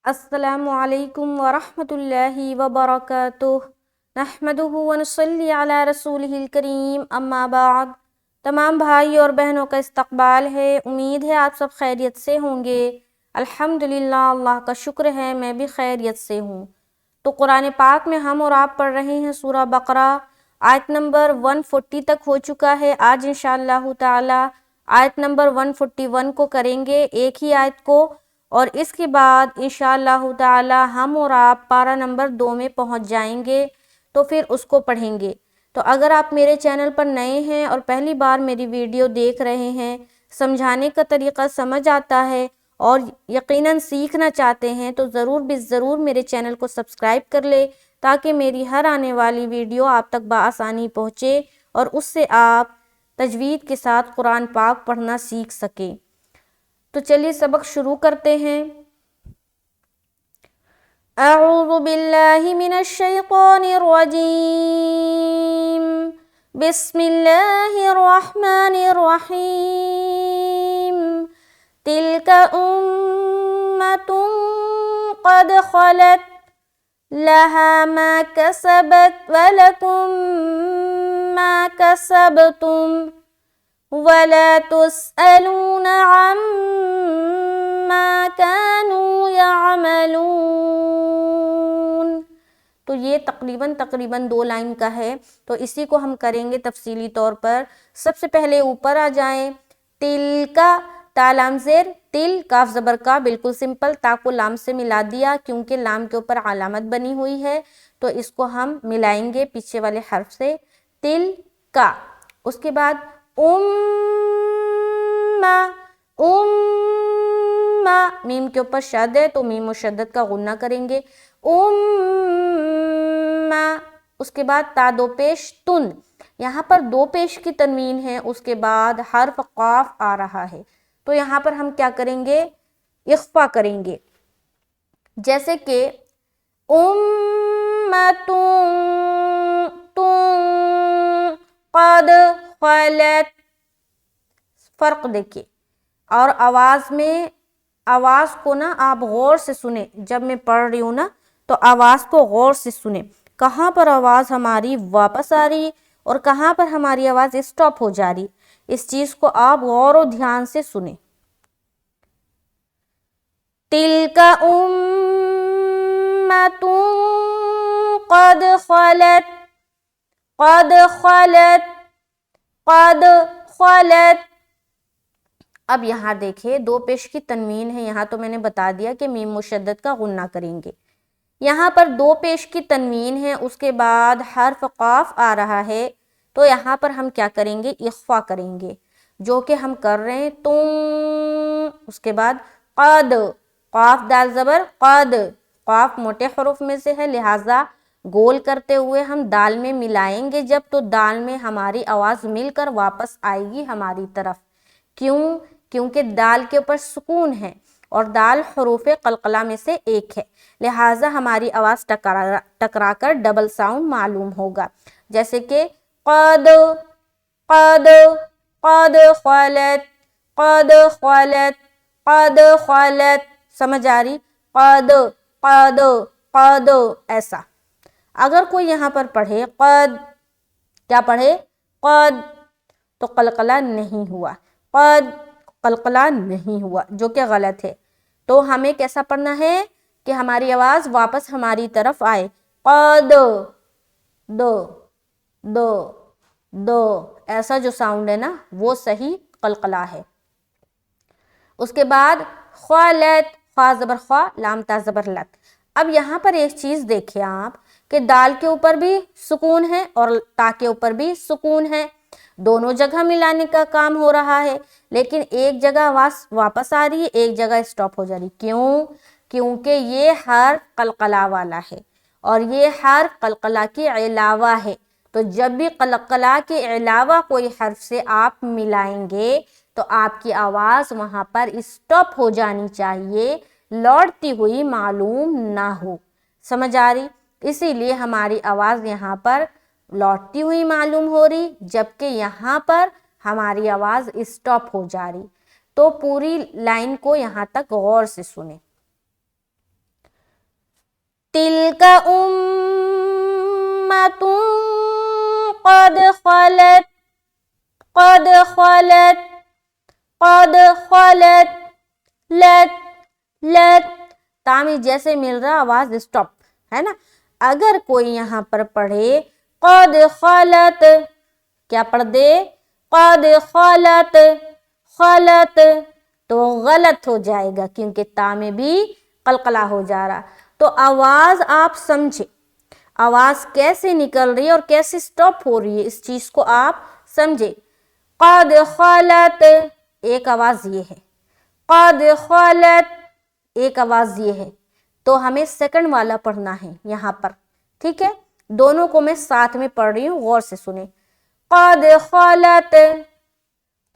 السلام علیکم ورحمۃ اللہ وبرکاتہ نحمدہ ونصلی علی رسولہ الکریم اما بعد۔ تمام بھائی اور بہنوں کا استقبال ہے، امید ہے آپ سب خیریت سے ہوں گے۔ الحمدللہ، اللہ کا شکر ہے میں بھی خیریت سے ہوں۔ تو قرآن پاک میں ہم اور آپ پڑھ رہے ہیں سورہ بقرہ، آیت نمبر 140 تک ہو چکا ہے۔ آج انشاءاللہ تعالی آیت نمبر 141 کو کریں گے، ایک ہی آیت کو، اور اس کے بعد انشاءاللہ تعالی ہم اور آپ پارہ نمبر 2 میں پہنچ جائیں گے، تو پھر اس کو پڑھیں گے۔ تو اگر آپ میرے چینل پر نئے ہیں اور پہلی بار میری ویڈیو دیکھ رہے ہیں، سمجھانے کا طریقہ سمجھ آتا ہے اور یقیناً سیکھنا چاہتے ہیں، تو ضرور میرے چینل کو سبسکرائب کر لے تاکہ میری ہر آنے والی ویڈیو آپ تک بآسانی پہنچے اور اس سے آپ تجوید کے ساتھ قرآن پاک پڑھنا سیکھ سکیں۔ تو چلیے سبق شروع کرتے ہیں۔ اعوذ باللہ من الشیطان الرجیم، بسم اللہ الرحمن الرحیم۔ تلک امۃ قد خلت لها ما كسبت ولكم ما كسبتم ولا تسألون عما كانوا يعملون۔ تو یہ تقریباً 2 لائن کا ہے، تو اسی کو ہم کریں گے تفصیلی طور پر۔ سب سے پہلے اوپر آ جائیں، تل کا، تا لام زیر، تل کاف زبر کا، بالکل سمپل، تا کو لام سے ملا دیا کیونکہ لام کے اوپر علامت بنی ہوئی ہے، تو اس کو ہم ملائیں گے پیچھے والے حرف سے، تل کا۔ اس کے بعد امّا، امّا، میم کے اوپر شد ہے تو میم مشدد کا غنہ کریں گے، امّا۔ اس کے بعد تا دو پیش تن، یہاں پر 2 پیش کی تنوین ہے، اس کے بعد حرف قاف آ رہا ہے، تو یہاں پر ہم کیا کریں گے؟ اخفا کریں گے، جیسے کہ امّتun قد خلت، فرق دیکھیے۔ اور آواز کو نا آپ غور سے سنیں، جب میں پڑھ رہی ہوں نا تو آواز کو غور سے سنیں، کہاں پر آواز ہماری واپس آ رہی اور کہاں پر ہماری آواز اسٹاپ ہو جا رہی، اس چیز کو آپ غور و دھیان سے سنیں۔ تلک امۃ قد خلت، قد خلت، قد خلت۔ اب یہاں دیکھیں 2 پیش کی تنوین ہے، یہاں تو میں نے بتا دیا کہ میم مشدد کا غنہ کریں گے۔ یہاں پر 2 پیش کی تنوین ہے، اس کے بعد حرف قاف آ رہا ہے، تو یہاں پر ہم کیا کریں گے؟ اخفا کریں گے، جو کہ ہم کر رہے ہیں تم۔ اس کے بعد قد، قاف دال زبر قد، قاف موٹے حروف میں سے ہے، لہٰذا گول کرتے ہوئے ہم دال میں ملائیں گے جب، تو دال میں ہماری آواز مل کر واپس آئے گی ہماری طرف۔ کیوں؟ کیونکہ دال کے اوپر سکون ہے اور دال حروف قلقلہ میں سے ایک ہے، لہٰذا ہماری آواز ٹکرا کر ڈبل ساؤنڈ معلوم ہوگا، جیسے کہ قد، قد، قد خلت، قد خلت، قد خلت، سمجھ آ رہی؟ قد، قد، قد، ایسا۔ اگر کوئی یہاں پر پڑھے قد، کیا پڑھے؟ قد، تو قلقلہ نہیں ہوا، قد قلقلہ نہیں ہوا، جو کہ غلط ہے۔ تو ہمیں کیسا پڑھنا ہے کہ ہماری آواز واپس ہماری طرف آئے، قد، دو، دو، دو، ایسا جو ساؤنڈ ہے نا وہ صحیح قلقلہ ہے۔ اس کے بعد خلت، خا زبر خا، لام تا زبر لت۔ اب یہاں پر ایک چیز دیکھیں آپ کہ دال کے اوپر بھی سکون ہے اور تا کے اوپر بھی سکون ہے، دونوں جگہ ملانے کا کام ہو رہا ہے، لیکن ایک جگہ آواز واپس آ رہی ہے، ایک جگہ اسٹاپ ہو جا رہی۔ کیوں؟ کیونکہ یہ حرف قلقلہ والا ہے اور یہ حرف قلقلہ کے علاوہ ہے، تو جب بھی قلقلہ کے علاوہ کوئی حرف سے آپ ملائیں گے تو آپ کی آواز وہاں پر اسٹاپ ہو جانی چاہیے، لوٹتی ہوئی معلوم نہ ہو، سمجھ آ رہی؟ اسی لیے ہماری آواز یہاں پر لوٹتی ہوئی معلوم ہو رہی، جبکہ یہاں پر ہماری آواز اسٹاپ ہو جا رہی۔ تو پوری لائن کو یہاں تک غور سے سنیں۔ تلک امۃ قد خلت قد خلت قد خلت لت لت تعمیر جیسے مل رہا آواز اسٹاپ ہے نا. اگر کوئی یہاں پر پڑھے قد خلت کیا پڑھ دے قد خلت خلت تو غلط ہو جائے گا کیونکہ تا میں بھی قلقلہ ہو جا رہا. تو آواز آپ سمجھے آواز کیسے نکل رہی ہے اور کیسے سٹاپ ہو رہی ہے اس چیز کو آپ سمجھے. قد خلت ایک آواز یہ ہے قد خلت ایک آواز یہ ہے تو ہمیں سیکنڈ والا پڑھنا ہے یہاں پر ٹھیک ہے. دونوں کو میں ساتھ میں پڑھ رہی ہوں غور سے سنیں. قد خلت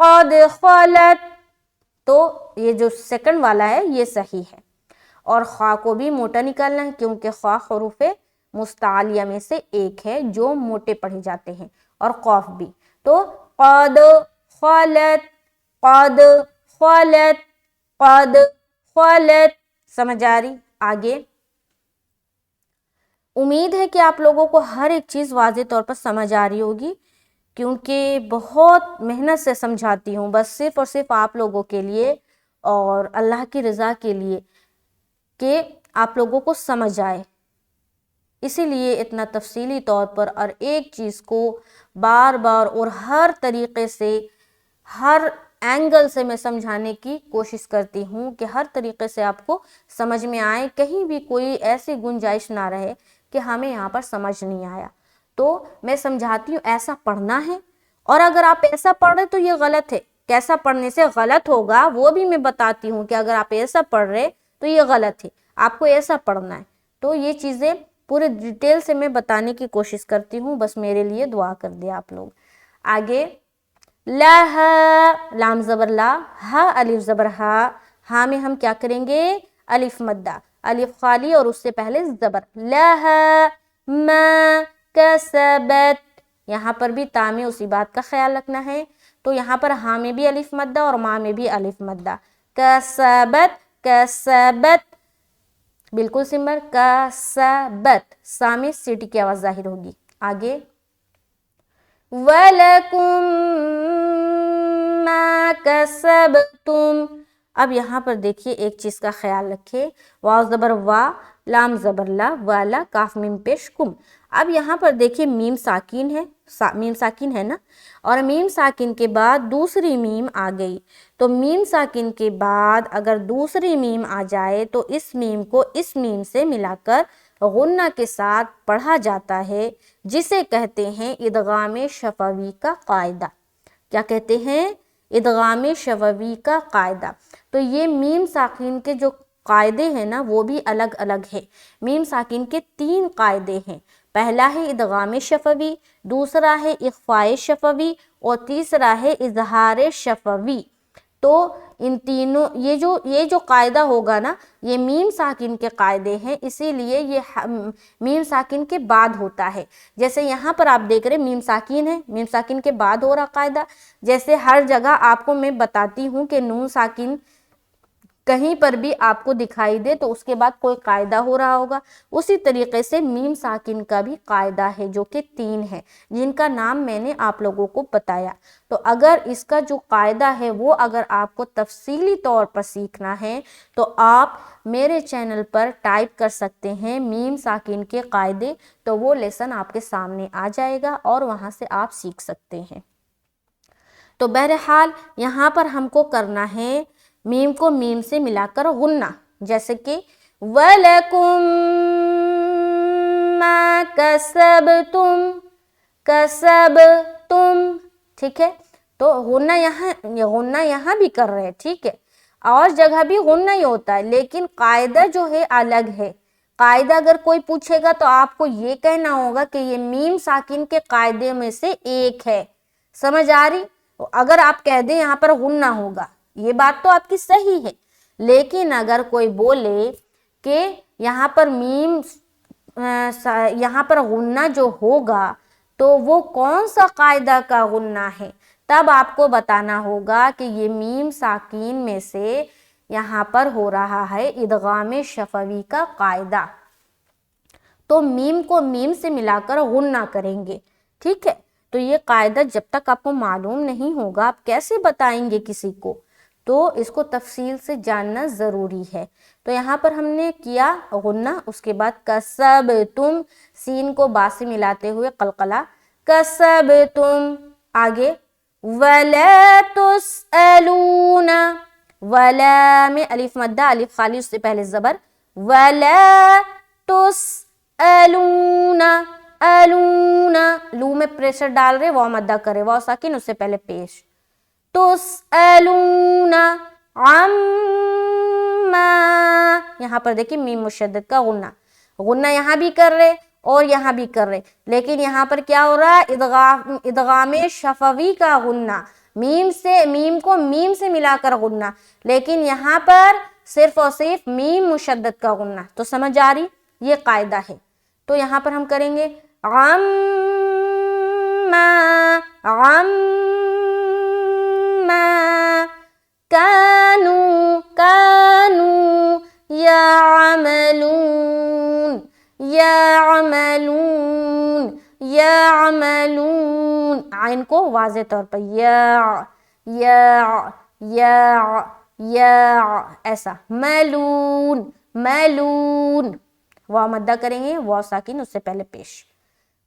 قد خلت تو یہ جو سیکنڈ والا ہے یہ صحیح ہے اور خا کو بھی موٹا نکالنا ہے کیونکہ خا حروف مستعلیہ میں سے ایک ہے جو موٹے پڑھے جاتے ہیں اور قاف بھی. تو قد خلت قد خلت قد خلت سمجھ آ رہی. آگے امید ہے کہ آپ لوگوں کو ہر ایک چیز واضح طور پر سمجھ آ رہی ہوگی کیونکہ بہت محنت سے سمجھاتی ہوں بس صرف اور صرف آپ لوگوں کے لیے اور اللہ کی رضا کے لیے کہ آپ لوگوں کو سمجھ آئے. اسی لیے اتنا تفصیلی طور پر اور ایک چیز کو بار بار اور ہر طریقے سے ہر اینگل سے میں سمجھانے کی کوشش کرتی ہوں کہ ہر طریقے سے آپ کو سمجھ میں آئے. کہیں بھی کوئی ایسی گنجائش نہ رہے کہ ہمیں یہاں پر سمجھ نہیں آیا. تو میں سمجھاتی ہوں ایسا پڑھنا ہے اور اگر آپ ایسا پڑھ رہے تو یہ غلط ہے. کیسا پڑھنے سے غلط ہوگا وہ بھی میں بتاتی ہوں کہ اگر آپ ایسا پڑھ رہے تو یہ غلط ہے آپ کو ایسا پڑھنا ہے. تو یہ چیزیں پورے ڈیٹیل سے میں بتانے کی کوشش کرتی ہوں بس میرے لیے دعا کر دیں آپ لوگ. آگے لہا لام زبر لا ہا الف زبر ہا. ہا میں ہم کیا کریں گے الف مدہ الف خالی اور اس سے پہلے زبر. لہا ما کسبت یہاں پر بھی تا میں اسی بات کا خیال رکھنا ہے. تو یہاں پر ہا میں بھی الف مدہ اور ما میں بھی الف مدہ. کسبت کسبت بالکل سمبر کسبت سا میں سیٹی کی آواز ظاہر ہوگی. آگے وَلَكُمْ مَا كَسَبْتُمْ. اب یہاں پر دیکھیے ایک چیز کا خیال رکھے واو زبر وا لام زبر لا والا کاف میم پیش کم. اب یہاں پر دیکھیے میم ساکین ہے میم ساکین ہے نا اور میم ساکین کے بعد دوسری میم آ گئی. تو میم ساکین کے بعد اگر دوسری میم آ جائے تو اس میم کو اس میم سے ملا کر غنہ کے ساتھ پڑھا جاتا ہے جسے کہتے ہیں ادغام شفوی کا قاعدہ. کیا کہتے ہیں ادغام شفوی کا قاعدہ. تو یہ میم ساکین کے جو قاعدے ہیں نا وہ بھی الگ الگ ہے. میم ساکین کے 3 قاعدے ہیں. پہلا ہے ادغام شفوی دوسرا ہے اخفاء شفوی اور تیسرا ہے اظہار شفوی. تو ان تینوں یہ جو قاعدہ ہوگا نا یہ میم ساکن کے قاعدے ہیں اسی لیے یہ میم ساکن کے بعد ہوتا ہے. جیسے یہاں پر آپ دیکھ رہے میم ساکن ہے میم ساکن کے بعد ہو رہا قاعدہ. جیسے ہر جگہ آپ کو میں بتاتی ہوں کہ نون ساکن کہیں پر بھی آپ کو دکھائی دے تو اس کے بعد کوئی قاعدہ ہو رہا ہوگا. اسی طریقے سے میم ساکن کا بھی قاعدہ ہے جو کہ 3 ہے جن کا نام میں نے آپ لوگوں کو بتایا. تو اگر اس کا جو قاعدہ ہے وہ اگر آپ کو تفصیلی طور پر سیکھنا ہے تو آپ میرے چینل پر ٹائپ کر سکتے ہیں میم ساکن کے قاعدے تو وہ لیسن آپ کے سامنے آ جائے گا اور وہاں سے آپ سیکھ سکتے ہیں. تو بہرحال یہاں پر ہم کو کرنا ہے میم کو میم سے ملا کر غنہ جیسے کہ وَلَكُمْ مَا كَسَبْتُمْ كَسَبْتُمْ ٹھیک ہے. تو غنہ یہاں بھی کر رہے ہیں ٹھیک ہے اور جگہ بھی غنہ ہی ہوتا ہے لیکن قاعدہ جو ہے الگ ہے. قاعدہ اگر کوئی پوچھے گا تو آپ کو یہ کہنا ہوگا کہ یہ میم ساکن کے قاعدے میں سے ایک ہے. سمجھ آ رہی. اگر آپ کہہ دیں یہاں پر غنہ ہوگا یہ بات تو آپ کی صحیح ہے لیکن اگر کوئی بولے کہ یہاں پر یہاں پر غنہ جو ہوگا تو وہ کون سا قاعدہ کا غنہ ہے تب آپ کو بتانا ہوگا کہ یہ میم ساکین میں سے یہاں پر ہو رہا ہے ادغام شفوی کا قاعدہ. تو میم کو میم سے ملا کر غنہ کریں گے، ٹھیک ہے؟ تو یہ قاعدہ جب تک آپ کو معلوم نہیں ہوگا آپ کیسے بتائیں گے کسی کو؟ تو اس کو تفصیل سے جاننا ضروری ہے۔ تو یہاں پر ہم نے کیا غنہ، اس کے بعد کسبتم، سین کو با سے ملاتے ہوئے قلقلہ، کسبتم، آگے ولا تسألون، ولا میں الف مدہ، الف خالی، اس سے پہلے زبر، ولا تسألون، الون، لو میں پریشر ڈال رہے، واو مدہ کرے، واو ساکن اس سے پہلے پیش، تسألون عما، یہاں پر دیکھیں میم مشدد کا غنہ، غنہ یہاں بھی کر رہے اور یہاں بھی کر رہے، لیکن یہاں پر کیا ہو رہا ہے؟ ادغام شفوی کا غنہ، میم کو میم سے ملا کر غنہ، لیکن یہاں پر صرف اور صرف میم مشدد کا غنہ۔ تو سمجھ آ رہی؟ یہ قاعدہ ہے۔ تو یہاں پر ہم کریں گے عما، عما کانوا، کانوا یعملون، یعملون، یعملون، عین کو واضح طور پر یا، یا، یا، یا، ایسا، ملون، ملون، واو مدہ کریں گے، واو ساکن اس سے پہلے پیش۔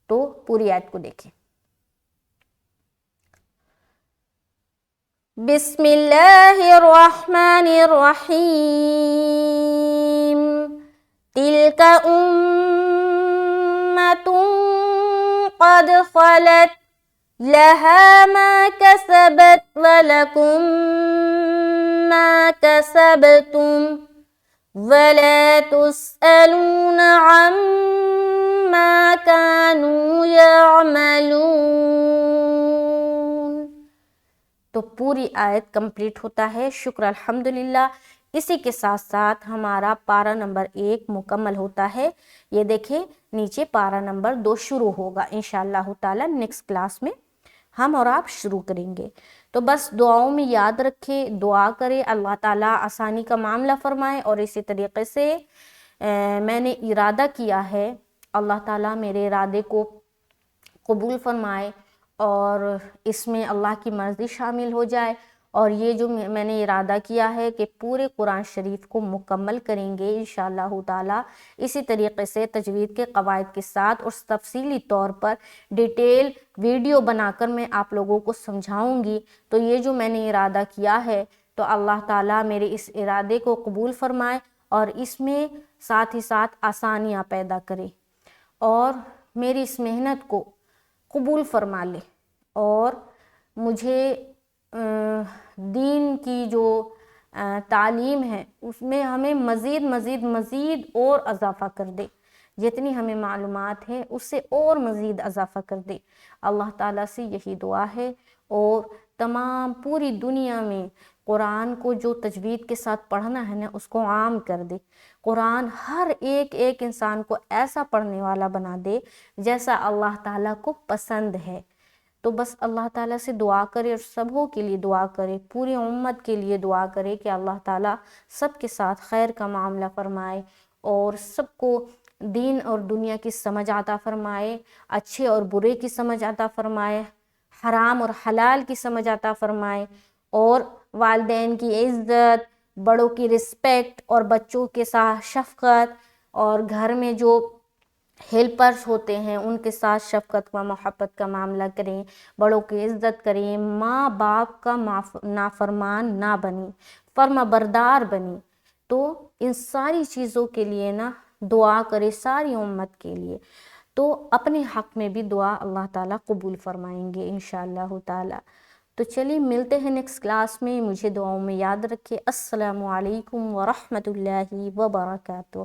تو پوری آیت کو دیکھیں، بسم اللہ الرحمن الرحیم، تلک امۃ قد خلت لها ما كسبت ولكم ما كسبتم ولا تسألون عما كانوا يعملون۔ تو پوری آیت کمپلیٹ ہوتا ہے، شکر الحمدللہ۔ اسی کے ساتھ ساتھ ہمارا پارہ نمبر 1 مکمل ہوتا ہے۔ یہ دیکھیں نیچے پارہ نمبر 2 شروع ہوگا انشاءاللہ تعالی، نیکسٹ کلاس میں ہم اور آپ شروع کریں گے۔ تو بس دعاؤں میں یاد رکھے، دعا کرے اللہ تعالیٰ آسانی کا معاملہ فرمائے، اور اسی طریقے سے میں نے ارادہ کیا ہے، اللہ تعالیٰ میرے ارادے کو قبول فرمائے اور اس میں اللہ کی مرضی شامل ہو جائے، اور یہ جو میں نے ارادہ کیا ہے کہ پورے قرآن شریف کو مکمل کریں گے انشاءاللہ تعالی۔ اسی طریقے سے تجوید کے قواعد کے ساتھ اور تفصیلی طور پر ڈیٹیل ویڈیو بنا کر میں آپ لوگوں کو سمجھاؤں گی۔ تو یہ جو میں نے ارادہ کیا ہے تو اللہ تعالیٰ میرے اس ارادے کو قبول فرمائے اور اس میں ساتھ ہی ساتھ آسانیاں پیدا کرے، اور میری اس محنت کو قبول فرما لے، اور مجھے دین کی جو تعلیم ہے اس میں ہمیں مزید مزید مزید اور اضافہ کر دے، جتنی ہمیں معلومات ہے اس سے اور مزید اضافہ کر دے۔ اللہ تعالیٰ سے یہی دعا ہے، اور تمام پوری دنیا میں قرآن کو جو تجوید کے ساتھ پڑھنا ہے نا اس کو عام کر دے، قرآن ہر ایک انسان کو ایسا پڑھنے والا بنا دے جیسا اللہ تعالیٰ کو پسند ہے۔ تو بس اللہ تعالیٰ سے دعا کرے، اور سبوں کے لیے دعا کرے، پوری امت کے لیے دعا کرے کہ اللہ تعالیٰ سب کے ساتھ خیر کا معاملہ فرمائے، اور سب کو دین اور دنیا کی سمجھ عطا فرمائے، اچھے اور برے کی سمجھ عطا فرمائے، حرام اور حلال کی سمجھ عطا فرمائے، اور والدین کی عزت، بڑوں کی رسپیکٹ، اور بچوں کے ساتھ شفقت، اور گھر میں جو ہیلپرز ہوتے ہیں ان کے ساتھ شفقت و محبت کا معاملہ کریں، بڑوں کی عزت کریں، ماں باپ کا نافرمان نہ بنیں، فرما بردار بنیں۔ تو ان ساری چیزوں کے لیے نا دعا کرے ساری امت کے لیے، تو اپنے حق میں بھی دعا اللہ تعالیٰ قبول فرمائیں گے انشاءاللہ تعالیٰ۔ تو چلیے ملتے ہیں نیکسٹ کلاس میں، مجھے دعاؤں میں یاد رکھے۔ السلام علیکم ورحمۃ اللہ وبرکاتہ۔